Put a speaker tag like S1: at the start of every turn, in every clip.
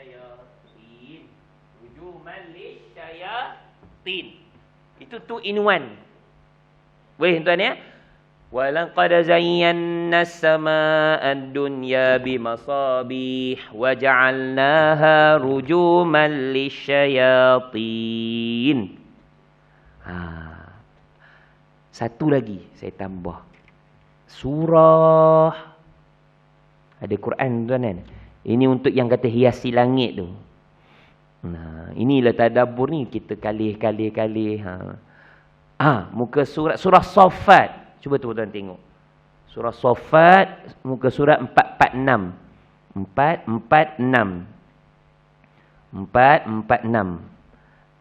S1: lisyayatin. Rujuman lisyayatin. Itu 2 in 1. Boleh tuan ya? Walaqad zayyana as-samaa'a ad-dunya bimasabih wa ja'alnaha rujuman lisyayatin. Satu lagi saya tambah. Surah. Ada Quran tuan kan? Ini untuk yang kata hiasi langit tu. Nah, inilah tadabbur ni kita kalih. Muka surah Saffat. Cuba tuan-tuan tengok. Surah Saffat, muka surat 446. 446.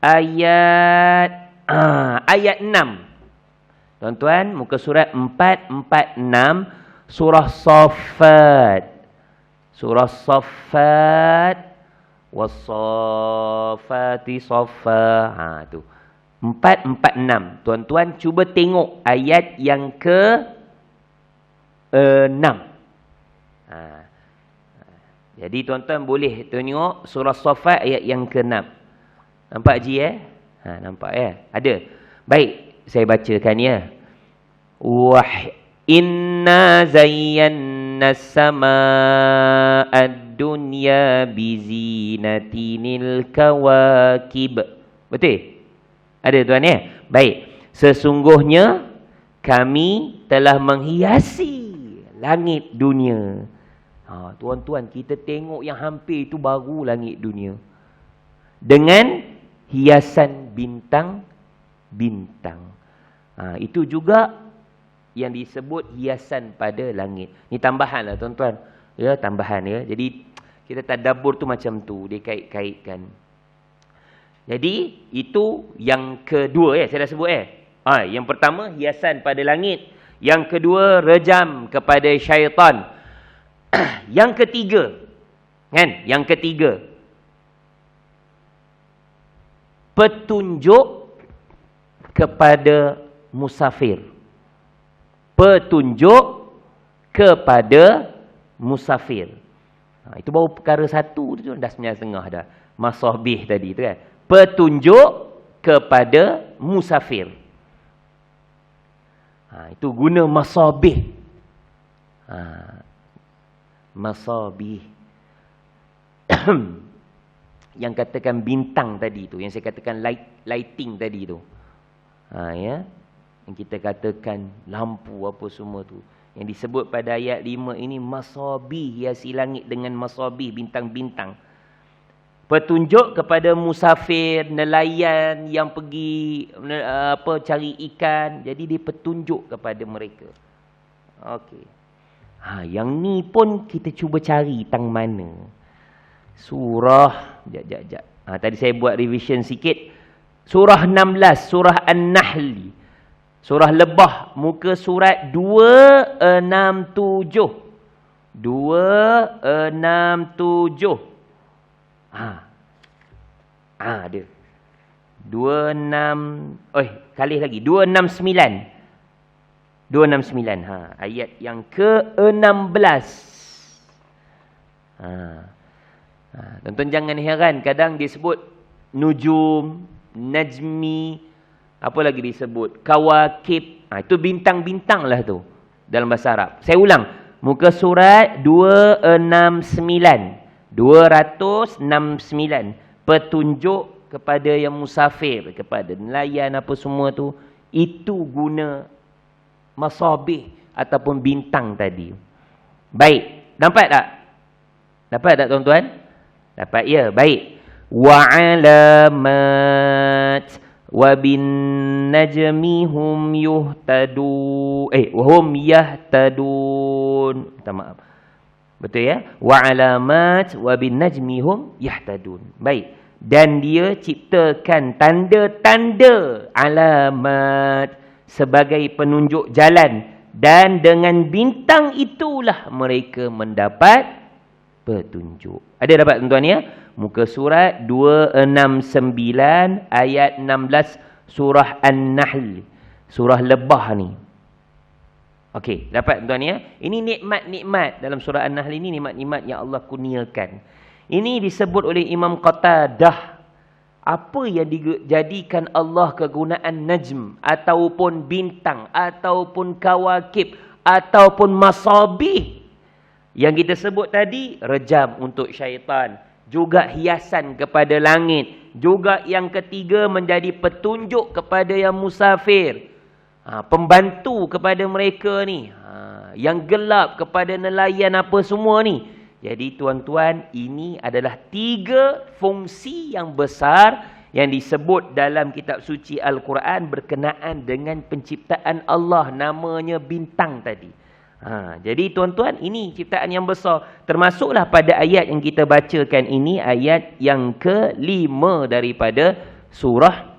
S1: Ayat 6. Tuan-tuan, muka surat 446, surah Saffat. Surah Saffat, was-saffati saffa. Tu. 446. Tuan-tuan cuba tengok ayat yang ke 6. Jadi tuan-tuan boleh tengok surah Saffat ayat yang ke 6. Nampak Ji nampak ya? Ada. Baik, saya bacakan ya. Inna zayyana as-samaa'a ad-dunya bizinatinil kawakib. Betul? Ada tuan ya? Baik. Sesungguhnya kami telah menghiasi langit dunia. Tuan-tuan, kita tengok yang hampir itu baru langit dunia. Dengan hiasan bintang-bintang. Itu juga yang disebut hiasan pada langit. Ni tambahan lah tuan-tuan. Ya, tambahan ya. Jadi kita tadabbur tu macam tu. Dia kait-kaitkan. Jadi itu yang kedua ya, saya dah sebut yang pertama hiasan pada langit, yang kedua rejam kepada syaitan. Yang ketiga, kan? Yang ketiga, petunjuk kepada musafir. Petunjuk kepada musafir. Itu baru perkara satu tu dah 9.5 dah. Masabih tadi tu kan. Petunjuk kepada musafir. Itu guna masabih. Masabih. Yang katakan bintang tadi tu, yang saya katakan lighting tadi tu. Ya. Yang kita katakan lampu apa semua tu. Yang disebut pada ayat 5 ini masabih, hiasi langit dengan masabih, bintang-bintang. Petunjuk kepada musafir, nelayan yang pergi cari ikan. Jadi dia petunjuk kepada mereka. Okey. Yang ni pun kita cuba cari tang mana. Surah jap. Tadi saya buat revision sikit. Surah 16, surah An-Nahl. Surah Lebah, muka surat 267. 267. Ada kali lagi 269 ayat yang ke-16. Tuan-tuan jangan heran, kadang disebut nujum, najmi, apa lagi disebut kawakib. Itu bintang-bintang lah tu dalam bahasa Arab. Saya ulang, muka surat 269, petunjuk kepada yang musafir, kepada nelayan apa semua tu, itu guna masabih ataupun bintang tadi. Baik, nampak tak? Dapat tak tuan-tuan? Dapat ya, baik. Wa alamat wa bin najmi hum yuhtadu hum yahtadun. Minta maaf. Betul ya? Wa alamat wa bin najmi hum yahtadun. Baik. Dan dia ciptakan tanda-tanda alamat sebagai penunjuk jalan, dan dengan bintang itulah mereka mendapat petunjuk. Ada dapat tuan-tuan ya? Muka surat 269 ayat 16 surah An-Nahl. Surah Lebah ni. Okey, dapat tuan-tuan ya? Ini nikmat-nikmat dalam surah An-Nahl ini, nikmat-nikmat yang Allah kurniakan. Ini disebut oleh Imam Qatadah. Apa yang dijadikan Allah kegunaan najm, ataupun bintang, ataupun kawakib, ataupun masabih. Yang kita sebut tadi, rejam untuk syaitan. Juga hiasan kepada langit. Juga yang ketiga menjadi petunjuk kepada yang musafir. Pembantu kepada mereka ni. Yang gelap kepada nelayan apa semua ni. Jadi tuan-tuan, ini adalah 3 fungsi yang besar yang disebut dalam kitab suci Al-Quran berkenaan dengan penciptaan Allah. Namanya bintang tadi. Jadi tuan-tuan, ini ciptaan yang besar. Termasuklah pada ayat yang kita bacakan ini, ayat yang ke-5 daripada surah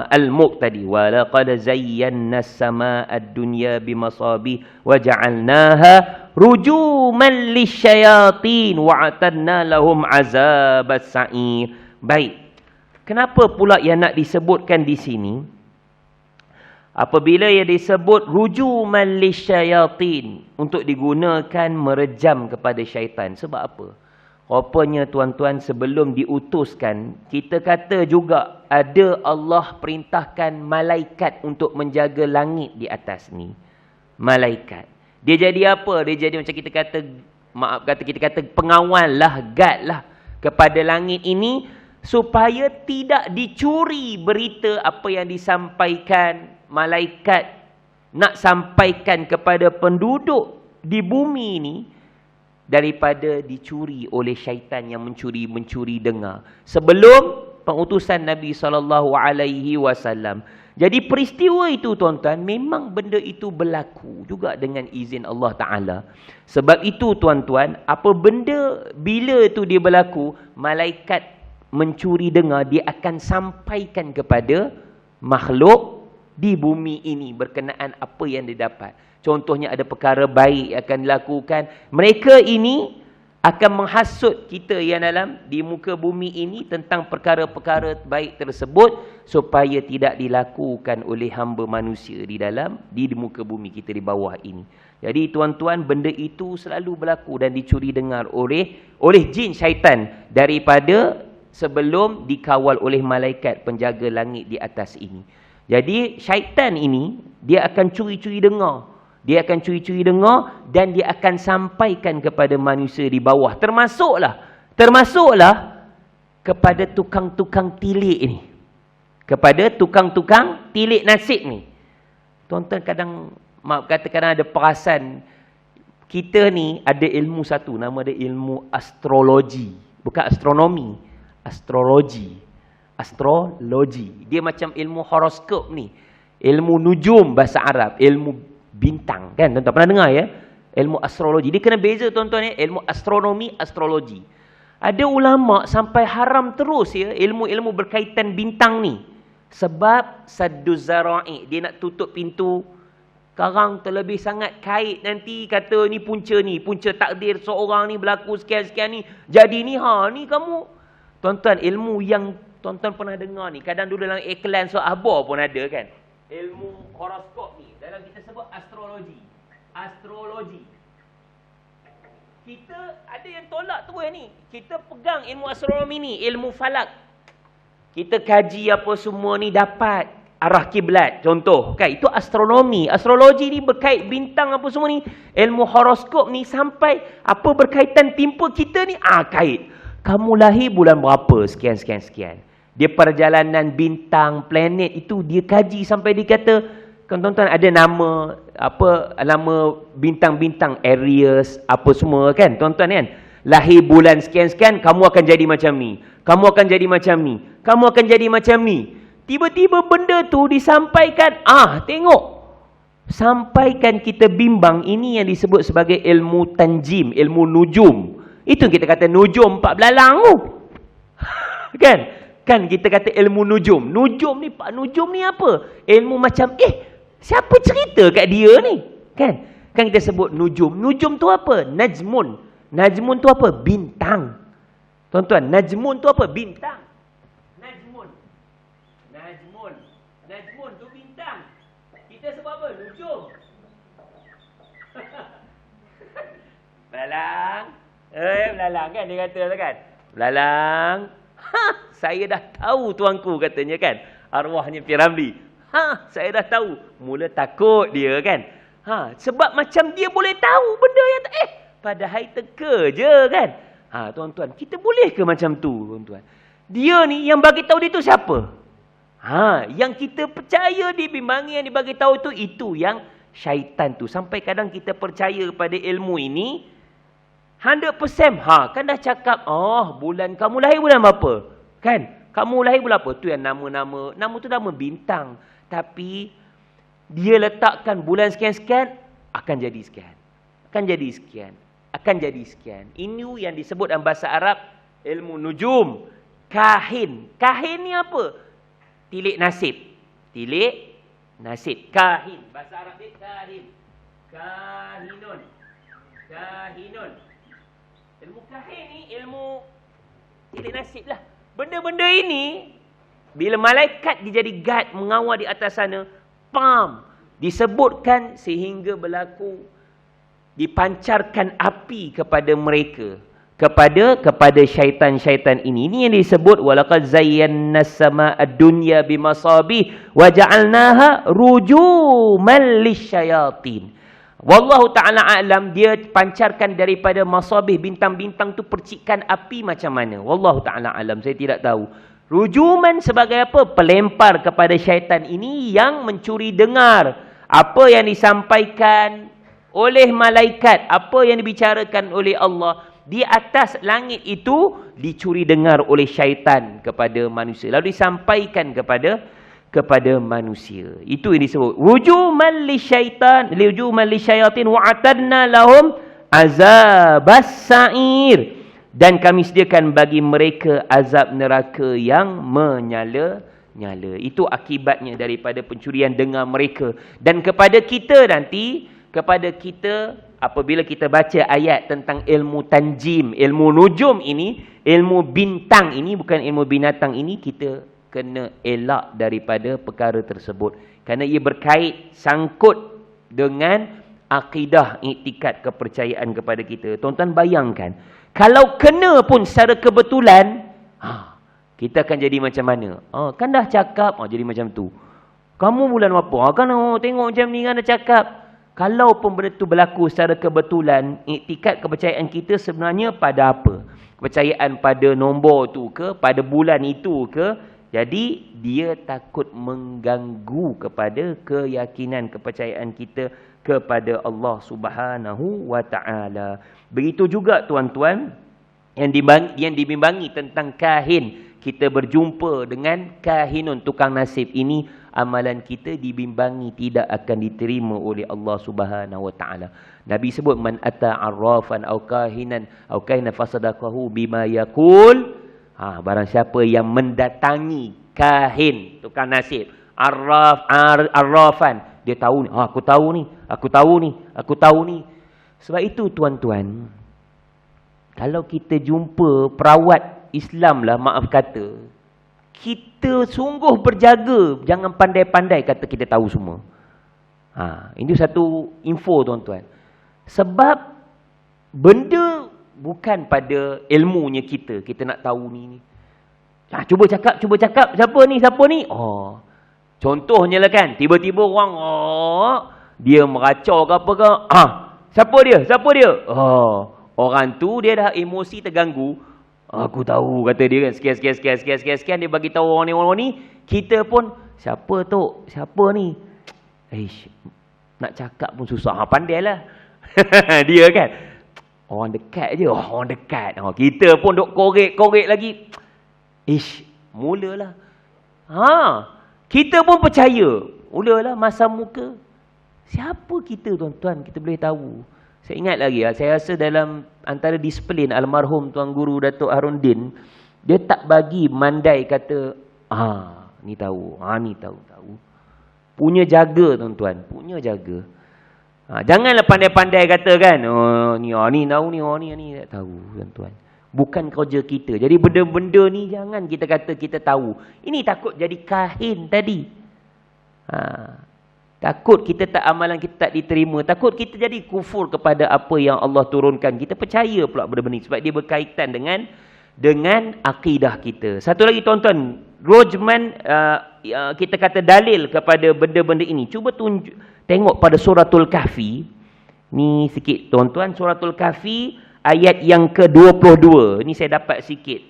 S1: Al-Mulk tadi. Walaqad zayyana as-samaa'a ad-dunya bimasabih wa ja'alnaha rujuman lisyayatin wa atadna lahum azabas sa'ir. Baik. Kenapa pula yang nak disebutkan di sini? Apabila yang disebut rujuman lisyayatin, untuk digunakan merejam kepada syaitan. Sebab apa? Rupanya tuan-tuan, sebelum diutuskan, kita kata juga ada Allah perintahkan malaikat untuk menjaga langit di atas ni. Malaikat. Dia jadi apa? Dia jadi macam kita kata, kita kata pengawal lah, guard lah kepada langit ini, supaya tidak dicuri berita apa yang disampaikan malaikat nak sampaikan kepada penduduk di bumi ini, daripada dicuri oleh syaitan yang mencuri dengar sebelum pengutusan Nabi SAW. Jadi peristiwa itu tuan-tuan, memang benda itu berlaku juga dengan izin Allah Ta'ala. Sebab itu tuan-tuan, apa benda bila itu dia berlaku, malaikat mencuri dengar, dia akan sampaikan kepada makhluk di bumi ini berkenaan apa yang dia dapat. Contohnya ada perkara baik akan dilakukan. Mereka ini akan menghasut kita yang dalam di muka bumi ini tentang perkara-perkara baik tersebut supaya tidak dilakukan oleh hamba manusia di muka bumi kita di bawah ini. Jadi tuan-tuan, benda itu selalu berlaku dan dicuri dengar oleh jin syaitan daripada sebelum dikawal oleh malaikat penjaga langit di atas ini. Jadi syaitan ini dia akan curi-curi dengar. Dia akan curi-curi dengar dan dia akan sampaikan kepada manusia di bawah. Termasuklah kepada tukang-tukang tilik ni. Kepada tukang-tukang tilik nasib ni. Tuan-tuan kadang ada perasan, kita ni ada ilmu satu, nama dia ilmu astrologi. Bukan astronomi, astrologi. Dia macam ilmu horoskop ni. Ilmu nujum bahasa Arab, ilmu bintang, kan tuan-tuan pernah dengar ya? Ilmu astrologi. Dia kena beza tuan-tuan ya, ilmu astronomi, astrologi. Ada ulama sampai haram terus ya ilmu-ilmu berkaitan bintang ni. Sebab sadduz zara'i, dia nak tutup pintu. Sekarang terlebih sangat kait nanti kata ni punca takdir seorang ni berlaku sekian-sekian ni. Jadi ni ni kamu. Tuan-tuan, ilmu yang tuan-tuan pernah dengar ni, kadang dulu dalam iklan Sohaba pun ada kan. Ilmu horoskop ni, dalam kita sebut astrologi. Kita ada yang tolak terus ni. Kita pegang ilmu astronomi ni, ilmu falak. Kita kaji apa semua ni, dapat arah kiblat. Contoh, kan? Itu astronomi. Astrologi ni berkait bintang apa semua ni. Ilmu horoskop ni sampai apa berkaitan timpa kita ni, kait. Kamu lahir bulan berapa, sekian. Dia perjalanan bintang, planet itu dia kaji sampai dia kata, kan tuan-tuan ada nama bintang-bintang, Aries, apa semua kan tuan-tuan kan. Lahir bulan sekian-sekian, kamu akan jadi macam ni. Kamu akan jadi macam ni. Kamu akan jadi macam ni. Tiba-tiba benda tu disampaikan, tengok. Sampaikan kita bimbang, ini yang disebut sebagai ilmu tanjim, ilmu nujum. Itu kita kata nujum 4 belalang tu. Kan kita kata ilmu nujum. Nujum ni apa? Ilmu macam siapa cerita kat dia ni? Kan kita sebut nujum. Nujum tu apa? Najmun. Najmun tu apa? Bintang. Tuan-tuan, najmun tu apa? Bintang. Najmun tu bintang. Kita sebut apa? Nujum. Belalang. Belalang kan dia kata kan. Belalang. Saya dah tahu tuanku katanya kan. Arwahnya Piramli. Saya dah tahu. Mula takut dia kan. Sebab macam dia boleh tahu benda yang padahal teka je kan. Tuan-tuan, kita boleh ke macam tu tuan-tuan? Dia ni yang bagi tahu dia tu siapa? Yang kita percaya dibimbangi, yang dibagi tahu tu, itu yang syaitan tu. Sampai kadang kita percaya pada ilmu ini 100%. Kan dah cakap, bulan kamu lahir bulan apa? Kan? Kamu lahir bulan apa? Tu yang nama-nama. Nama tu nama bintang. Tapi dia letakkan bulan sekian-sekian, akan jadi sekian. Akan jadi sekian. Akan jadi sekian. Ini yang disebut dalam bahasa Arab ilmu nujum. Kahin. Kahin ni apa? Tilik nasib. Tilik nasib. Kahin. Bahasa Arab dia kahin. Kahinun. Kahinun. Ilmu kahin ni ilmu tilik nasib lah. Benda-benda ini, bila malaikat dia jadi guard mengawal di atas sana, disebutkan sehingga berlaku, dipancarkan api kepada mereka, kepada syaitan-syaitan ini. Ini yang disebut walaqad zayyana as-samaa'a ad-dunya bimasabih wa ja'alnaha rujuman lisyayatin. Wallahu ta'ala a'lam, dia pancarkan daripada masabih, bintang-bintang tu percikan api macam mana. Wallahu ta'ala a'lam, saya tidak tahu. Rujuman sebagai apa? Pelempar kepada syaitan ini yang mencuri dengar apa yang disampaikan oleh malaikat, apa yang dibicarakan oleh Allah di atas langit itu dicuri dengar oleh syaitan kepada manusia, lalu disampaikan kepada manusia. Itu yang disebut rujuman lisyayatin wa atadna lahum azabas sa'ir, dan kami sediakan bagi mereka azab neraka yang menyala-nyala. Itu akibatnya daripada pencurian dengar mereka. Dan kepada kita nanti, kepada kita apabila kita baca ayat tentang ilmu tanjim, ilmu nujum ini, ilmu bintang ini, bukan ilmu binatang ini, kita kena elak daripada perkara tersebut. Kerana ia berkait, sangkut dengan akidah, iktikad, kepercayaan kepada kita. Tuan-tuan bayangkan, kalau kena pun secara kebetulan, kita akan jadi macam mana? Kan dah cakap, jadi macam tu. Kamu bulan apa? Kan tengok macam ni kan dah cakap. Kalau pun benda tu berlaku secara kebetulan, iktikad kepercayaan kita sebenarnya pada apa? Kepercayaan pada nombor tu ke? Pada bulan itu ke? Jadi, dia takut mengganggu kepada keyakinan, kepercayaan kita kepada Allah Subhanahu wa ta'ala. Begitu juga tuan-tuan, yang dibimbangi tentang kahin. Kita berjumpa dengan kahinun, tukang nasib ini, amalan kita dibimbangi tidak akan diterima oleh Allah Subhanahu wa ta'ala. Nabi sebut, man ata arrafan au kahinan au kahina fasadaqahu bima yaqul. Barang siapa yang mendatangi kahin, tukang nasib, arrafan, dia tahu ni, aku tahu ni, aku tahu ni, aku tahu ni. Sebab itu tuan-tuan, kalau kita jumpa perawat Islam lah, maaf kata, kita sungguh berjaga, jangan pandai-pandai kata kita tahu semua. Ini satu info tuan-tuan. Sebab benda bukan pada ilmunya kita nak tahu ni. Cuba cakap, siapa ni? Contohnya lah kan, tiba-tiba orang dia meracau ke apa ke, siapa dia? Orang tu dia dah emosi terganggu. Aku tahu, kata dia kan, sekian, dia bagi tahu orang ni, kita pun, siapa ni? Nak cakap pun susah, pandailah. Dia kan, orang dekat je, orang dekat. Kita pun duk korek lagi. Mulalah. Kita pun percaya. Mulalah masa muka. Siapa kita tuan-tuan, kita boleh tahu. Saya ingat lagi, saya rasa dalam antara disiplin almarhum Tuan Guru Datuk Harundin, dia tak bagi mandai kata, ni tahu, ni tahu. Punya jaga tuan-tuan, punya jaga. Janganlah pandai-pandai kata kan, ni tahu ni tak tahu tuan-tuan. Bukan kerja kita. Jadi benda-benda ni jangan kita kata kita tahu. Ini takut jadi kahin tadi. Takut kita tak amalan kita tak diterima. Takut kita jadi kufur kepada apa yang Allah turunkan. Kita percaya pula benda-benda ni sebab dia berkaitan dengan akidah kita. Satu lagi tuan-tuan, rojman kita kata dalil kepada benda-benda ini. Cuba tengok pada suratul Kahfi. Ni sikit tuan-tuan, suratul Kahfi ayat yang ke-22. Ni saya dapat sikit.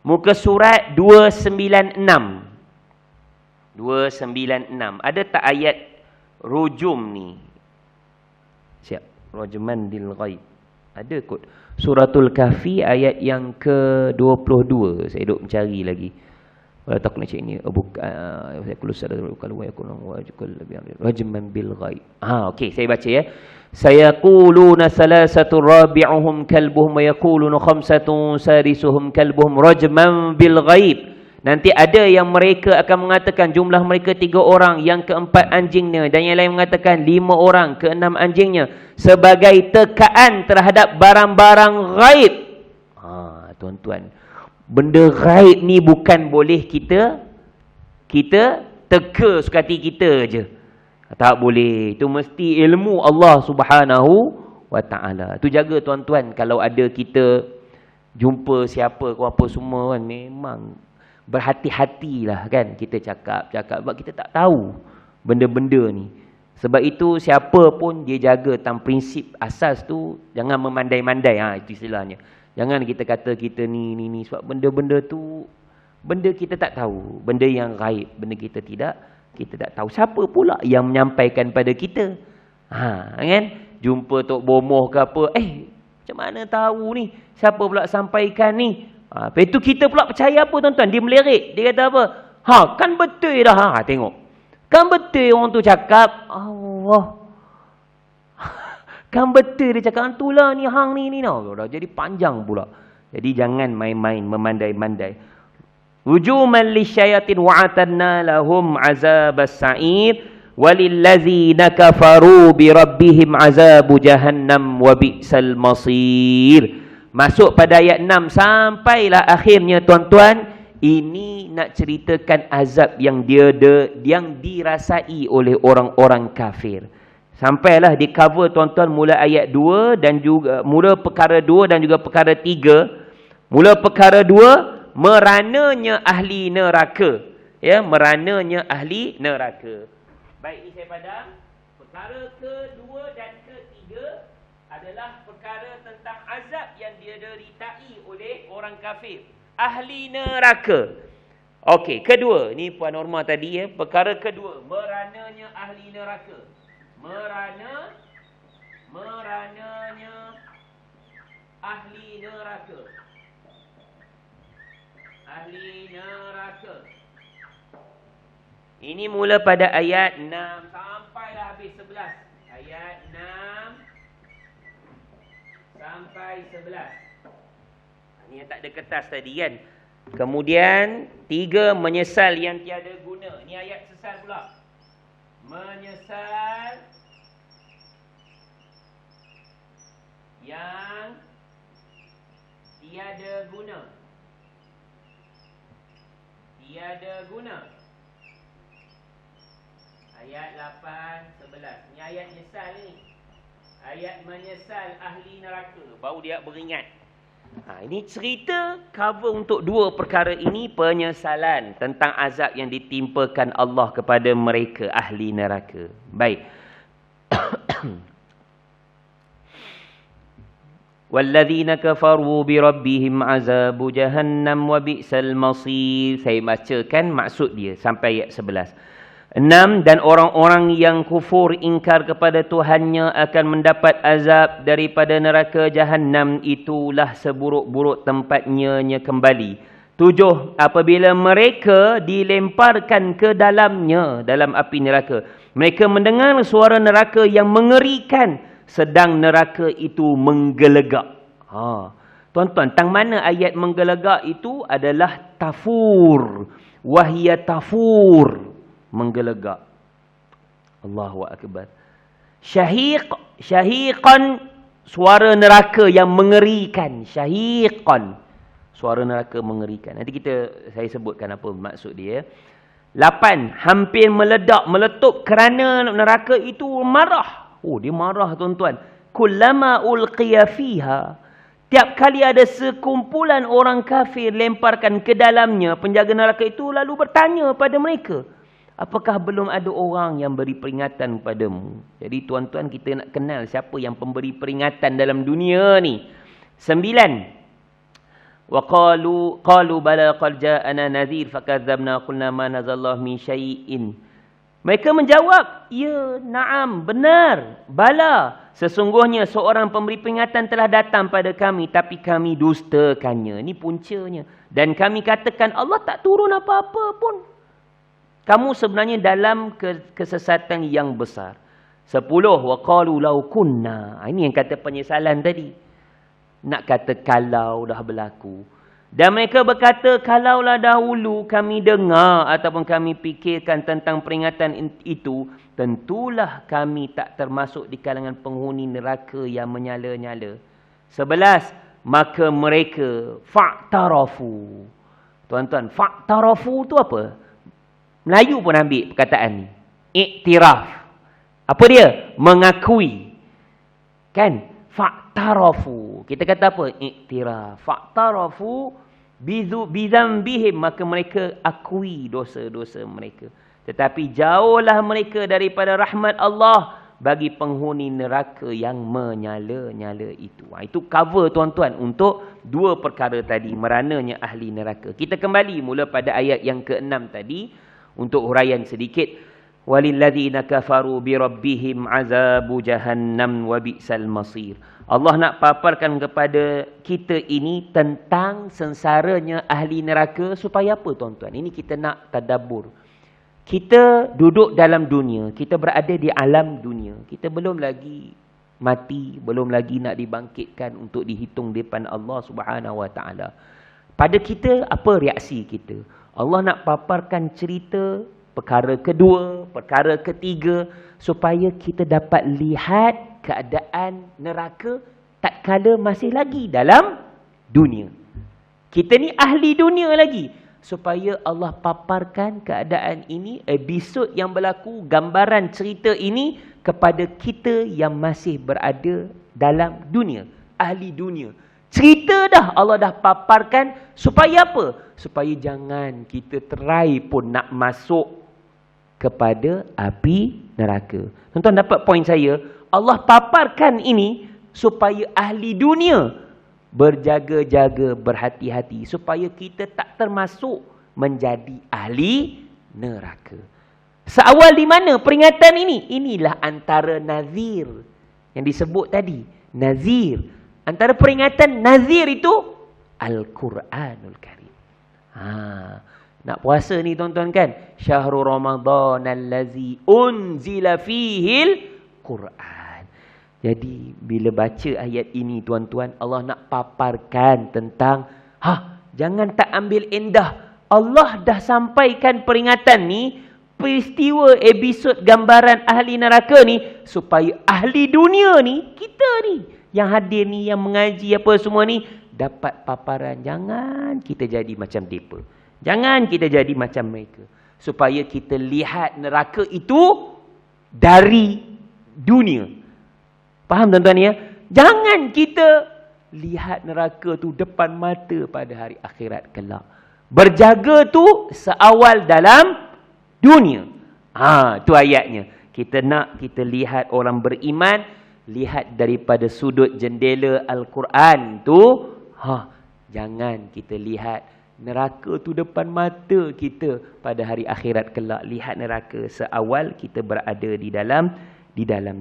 S1: Muka surat 296. 296. Ada tak ayat rujum ni? Siap. Rajman bil ghaib. Ada kot. Suratul Kahfi ayat yang ke-22. Saya duk mencari lagi. Wala takuna cik ini yakulu sadaqul wa yakunu wajikul rajman bil ghaib. Okey, saya baca ya. Sayaquluna salasatu rabi'uhum kalbuhum wa yaquluna khamsatun sadisuhum kalbuhum rajman bil ghaib. Nanti ada yang mereka akan mengatakan jumlah mereka 3 orang, yang keempat anjingnya, dan yang lain mengatakan 5 orang, keenam anjingnya, sebagai tekaan terhadap barang-barang ghaib. Tuan-tuan, benda ghaib ni bukan boleh kita teka suka hati kita je. Tak boleh. Itu mesti ilmu Allah Subhanahu wa ta'ala. Tu jaga tuan-tuan, kalau ada kita jumpa siapa ke apa semua kan, memang berhati-hatilah kan kita cakap sebab kita tak tahu benda-benda ni. Sebab itu siapa pun dia jaga tentang prinsip asas tu, jangan memandai-mandai. Itu istilahnya. Jangan kita kata kita ni sebab benda-benda tu benda kita tak tahu, benda yang gaib, benda kita tak tahu. Siapa pula yang menyampaikan pada kita? Kan? Jumpa Tok Bomoh ke apa, macam mana tahu ni? Siapa pula sampaikan ni? Lepas tu kita pula percaya apa tuan-tuan? Dia melirik. Dia kata apa? Kan betul dah. Tengok. Kan betul orang tu cakap. Allah. Kan betul dia cakap. Itulah ni hang ni. Dah jadi panjang pula. Jadi jangan main-main, memandai-mandai. Wujuman lisyayatin wa'atanna lahum azabas sa'id. Walillazina kafaru birabbihim azabu jahannam wa bi'sal masir. Masuk pada ayat 6 sampailah akhirnya tuan-tuan, ini nak ceritakan azab yang yang dirasai oleh orang-orang kafir. Sampailah di cover tuan-tuan mula ayat 2 dan juga mula perkara 2 dan juga perkara 3. Mula perkara 2, merananya ahli neraka. Ya, merananya ahli neraka. Baik, ini saya padam. Perkara kedua dan ketiga adalah perkara tentang azab yang dia deritai oleh orang kafir, ahli neraka. Okey, kedua, ni Puan Norma tadi ya, perkara kedua, merananya ahli neraka. Merananya ahli neraka. Ahli neraka. Ini mula pada ayat 6 sampailah habis 11. Ayat 6 sampai 11. Ini yang tak ada kertas tadi kan. Kemudian 3, menyesal yang tiada guna. Ini ayat sesal pula. Menyesal yang tiada guna. Tiada guna. Ayat 8, 11. Ini ayat nyesal ni. Ayat menyesal ahli neraka. Baru dia beringat. Ini cerita cover untuk 2 perkara ini, penyesalan tentang azab yang ditimpakan Allah kepada mereka ahli neraka. Baik. Walladzina kafaru birabbihim azabu jahannam wa bi'sal masir. Saya bacakan maksud dia sampai ayat 11. 6, dan orang-orang yang kufur ingkar kepada Tuhannya akan mendapat azab daripada neraka Jahannam, itulah seburuk-buruk tempatnya kembali. 7, apabila mereka dilemparkan ke dalamnya, dalam api neraka, mereka mendengar suara neraka yang mengerikan, sedang neraka itu menggelegak. Tuan-tuan, tang mana ayat menggelegak itu adalah tafur. Wahia tafur. Menggelegak. Allahu akbar. Syahiqan, suara neraka yang mengerikan. Syahiqan, suara neraka mengerikan. Nanti saya sebutkan apa maksud dia. 8. Hampir meledak, meletup kerana neraka itu marah. Oh, dia marah tuan-tuan. Kullama ulqiya fiha. Tiap kali ada sekumpulan orang kafir lemparkan ke dalamnya, penjaga neraka itu lalu bertanya pada mereka, apakah belum ada orang yang beri peringatan padamu? Jadi tuan-tuan, kita nak kenal siapa yang pemberi peringatan dalam dunia ni. 9. Wa qalu bala qad ja'ana nadhir fakadzabna qulna ma nazallahu min syai'in. Mereka menjawab, ya, na'am, benar, bala. Sesungguhnya seorang pemberi peringatan telah datang pada kami, tapi kami dustakannya. Ini puncanya. Dan kami katakan Allah tak turun apa-apa pun. Kamu sebenarnya dalam kesesatan yang besar. 10. Wa qalu law kunna. Ini yang kata penyesalan tadi. Nak kata kalau dah berlaku. Dan mereka berkata, kalaulah dahulu kami dengar ataupun kami fikirkan tentang peringatan itu, tentulah kami tak termasuk di kalangan penghuni neraka yang menyala-nyala. 11. Maka mereka fa'tarafu. Tuan-tuan, fa'tarafu tu apa? Melayu pun ambil perkataan ni. Iktiraf. Apa dia? Mengakui. Kan? Fa'tarafu. Kita kata apa? Iktiraf. Fa'tarafu bidzambihim, maka mereka akui dosa-dosa mereka. Tetapi jauhlah mereka daripada rahmat Allah bagi penghuni neraka yang menyala-nyala itu. Itu cover tuan-tuan untuk dua perkara tadi, merananya ahli neraka. Kita kembali mula pada ayat yang ke-6 tadi untuk huraian sedikit. Walilladzina kafaru birabbihim azabu jahannam wa bi'sal masir. Allah nak paparkan kepada kita ini tentang sengsaranya ahli neraka supaya apa tuan-tuan? Ini kita nak tadabbur. Kita duduk dalam dunia, kita berada di alam dunia. Kita belum lagi mati, belum lagi nak dibangkitkan untuk dihitung di depan Allah Subhanahu Wa Taala. Pada kita apa reaksi kita? Allah nak paparkan cerita perkara kedua, perkara ketiga supaya kita dapat lihat keadaan neraka tatkala masih lagi dalam dunia. Kita ni ahli dunia lagi. Supaya Allah paparkan keadaan ini, episod yang berlaku, gambaran cerita ini kepada kita yang masih berada dalam dunia. Ahli dunia. Cerita dah Allah dah paparkan supaya apa? Supaya jangan kita try pun nak masuk kepada api neraka. Tuan-tuan dapat poin saya? Allah paparkan ini supaya ahli dunia berjaga-jaga, berhati-hati supaya kita tak termasuk menjadi ahli neraka. Seawal di mana peringatan ini? Inilah antara nazir yang disebut tadi. Nazir. Antara peringatan nazir itu Al-Quranul Karim. Nak puasa ni tuan-tuan kan? Syahrul Ramadan allazi unzila fihil Quran. Jadi bila baca ayat ini tuan-tuan, Allah nak paparkan tentang jangan tak ambil endah. Allah dah sampaikan peringatan ni, peristiwa episod gambaran ahli neraka ni supaya ahli dunia ni, kita ni yang hadir ni, yang mengaji apa semua ni dapat paparan. Jangan kita jadi macam mereka. Jangan kita jadi macam mereka. Supaya kita lihat neraka itu dari dunia. Faham tuan-tuan ya? Jangan kita lihat neraka tu depan mata pada hari akhirat kelak. Berjaga tu seawal dalam dunia. Tu ayatnya. Kita nak kita lihat orang beriman, lihat daripada sudut jendela Al-Quran tu. Jangan kita lihat neraka tu depan mata kita pada hari akhirat kelak. Lihat neraka seawal kita berada di dalam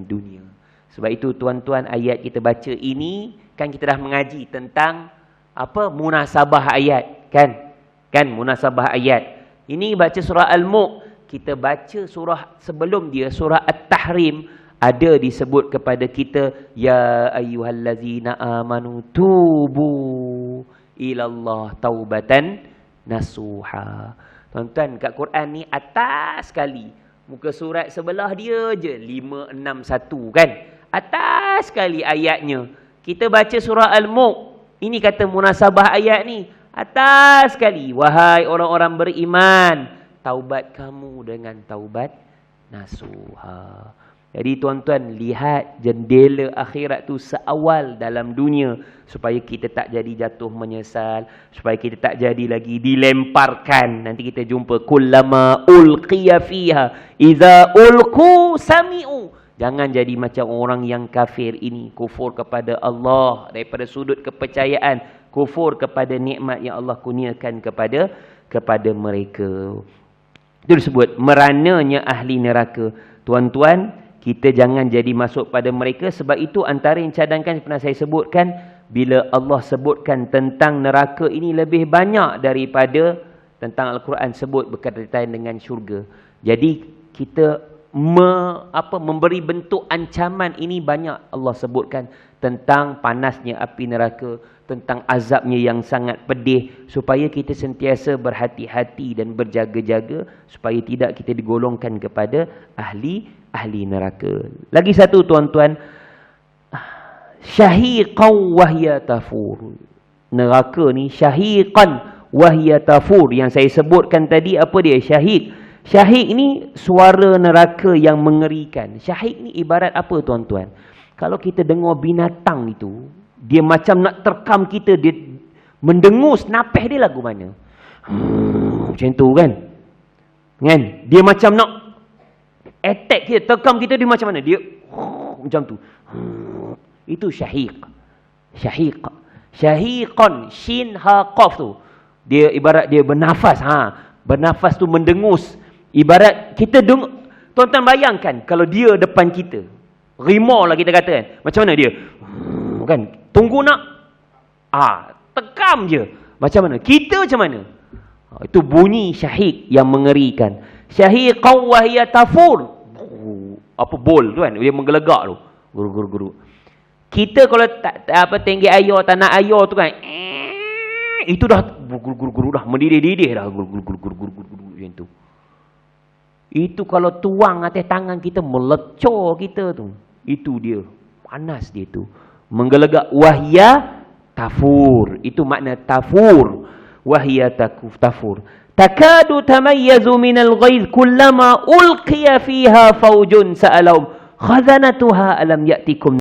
S1: dunia. Sebab itu tuan-tuan, ayat kita baca ini kan kita dah mengaji tentang apa? Munasabah ayat, kan? Kan munasabah ayat. Ini baca surah Al-Mulk, kita baca surah sebelum dia, surah At-Tahrim, ada disebut kepada kita ya ayyuhallazina amanu tubu ilallah taubatan nasuha. Tuan-tuan, kat Quran ni atas sekali. Muka surat sebelah dia je 561 kan? Atas sekali ayatnya. Kita baca surah Al-Mulk. Ini kata munasabah ayat ni. Atas sekali. Wahai orang-orang beriman, taubat kamu dengan taubat nasuha. Jadi tuan-tuan, lihat jendela akhirat tu seawal dalam dunia supaya kita tak jadi jatuh menyesal, supaya kita tak jadi lagi dilemparkan. Nanti kita jumpa kullama ulqiya fiha idza ulqu sami'u. Jangan jadi macam orang yang kafir ini, kufur kepada Allah daripada sudut kepercayaan, kufur kepada nikmat yang Allah kurniakan kepada mereka. Itu disebut merananya ahli neraka. Tuan-tuan, kita jangan jadi masuk pada mereka. Sebab itu antara yang cadangkan pernah saya sebutkan, bila Allah sebutkan tentang neraka ini lebih banyak daripada tentang Al-Quran sebut berkaitan dengan syurga. Jadi kita memberi bentuk ancaman ini banyak Allah sebutkan tentang panasnya api neraka, tentang azabnya yang sangat pedih, supaya kita sentiasa berhati-hati dan berjaga-jaga supaya tidak kita digolongkan kepada ahli neraka. Lagi satu tuan-tuan, syahiqan wahya tafur. Neraka ni syahiqan wahya tafur. Yang saya sebutkan tadi apa dia? Syahiq. Syahiq ni suara neraka yang mengerikan. Syahiq ni ibarat apa tuan-tuan? Kalau kita dengar binatang itu, dia macam nak terkam kita, dia mendengus napih dia lagu mana? Macam tu kan? Dia macam nak attack kita, terkam kita, dia macam mana? Dia macam tu. Itu syahiq. Syahiq. Syahiqan, shin ha qaf tu. Dia ibarat dia bernafas, bernafas tu mendengus. Ibarat kita dengar, tuan-tuan bayangkan kalau dia depan kita. Rimau lah kita kata kan. Macam mana dia? Kan? Tunggu nak tekam je. Macam mana? Kita macam mana? Itu bunyi syahiq yang mengerikan. Syahiqan wa hiya tafur. Apa bol tu kan? Dia menggelegak tu. Guru-guru. Kita kalau tak tinggi air, tanah air tu kan, itu dah guru-guru dah mendidih-didih dah guru-guru macam tu. Itu kalau tuang atas tangan kita, melecor kita tu. Itu dia. Panas dia tu. Menggelegak. Wahya tafur. Itu makna tafur. Wahya tafur. Takadu tamayyazu minal ghaiz kullama ulqiya fiha faujun sa'alahum khazanatuha alam ya'tikum